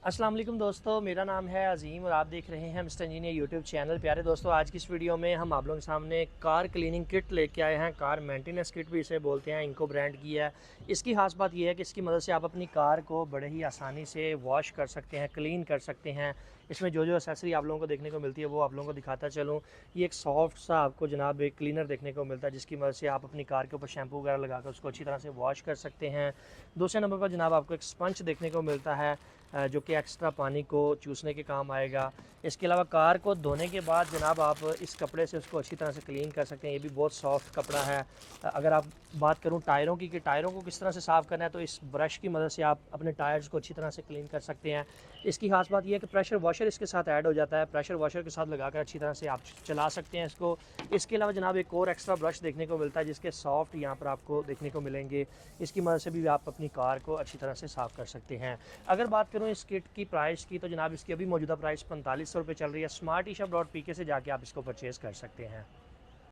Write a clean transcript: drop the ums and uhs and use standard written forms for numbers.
अस्सलाम वालेकुम दोस्तों, मेरा नाम है अज़ीम और आप देख रहे हैं मिस्टर इंजीनियर यूट्यूब चैनल। प्यारे दोस्तों, आज की इस वीडियो में हम आप लोगों के सामने कार क्लीनिंग किट लेके आए हैं। कार मेंटेनेंस किट भी इसे बोलते हैं, इनको ब्रांड की है। इसकी खास बात यह है कि इसकी मदद से आप अपनी कार को बड़े ही आसानी से वॉश कर सकते हैं, क्लीन कर सकते हैं। इसमें जो जो एसेसरी आप लोगों को देखने को मिलती है वो आप लोगों को दिखाता चलूँ। ये एक सॉफ्ट सा आपको जनाब एक क्लीनर देखने को मिलता है, जिसकी मदद से आप अपनी कार के ऊपर शैम्पू वगैरह लगाकर उसको अच्छी तरह से वॉश कर सकते हैं। दूसरे नंबर पर जनाब आपको एक स्पंज देखने को मिलता है, जो कि एक्स्ट्रा पानी को चूसने के काम आएगा। इसके अलावा कार को धोने के बाद जनाब आप इस कपड़े से उसको अच्छी तरह से क्लीन कर सकते हैं। ये भी बहुत सॉफ्ट कपड़ा है। अगर आप बात करूं टायरों की कि टायरों को किस तरह से साफ़ करना है, तो इस ब्रश की मदद से आप अपने टायर्स को अच्छी तरह से क्लीन कर सकते हैं। इसकी खास बात यह है कि प्रेशर वॉशर इसके साथ ऐड हो जाता है। प्रेशर वॉशर के साथ लगाकर अच्छी तरह से आप चला सकते हैं इसको। इसके अलावा जनाब एक और एक्स्ट्रा ब्रश देखने को मिलता है, जिसके सॉफ्ट यहाँ पर आपको देखने को मिलेंगे। इसकी मदद से भी आप अपनी कार को अच्छी तरह से साफ़ कर सकते हैं। अगर बात करूँ इस किट की प्राइस की, तो जनाब इसकी अभी मौजूदा प्राइस 4500 रुपये चल रही है। स्मार्ट ईशॉप.pk से जाके आप इसको परचेज़ कर सकते हैं।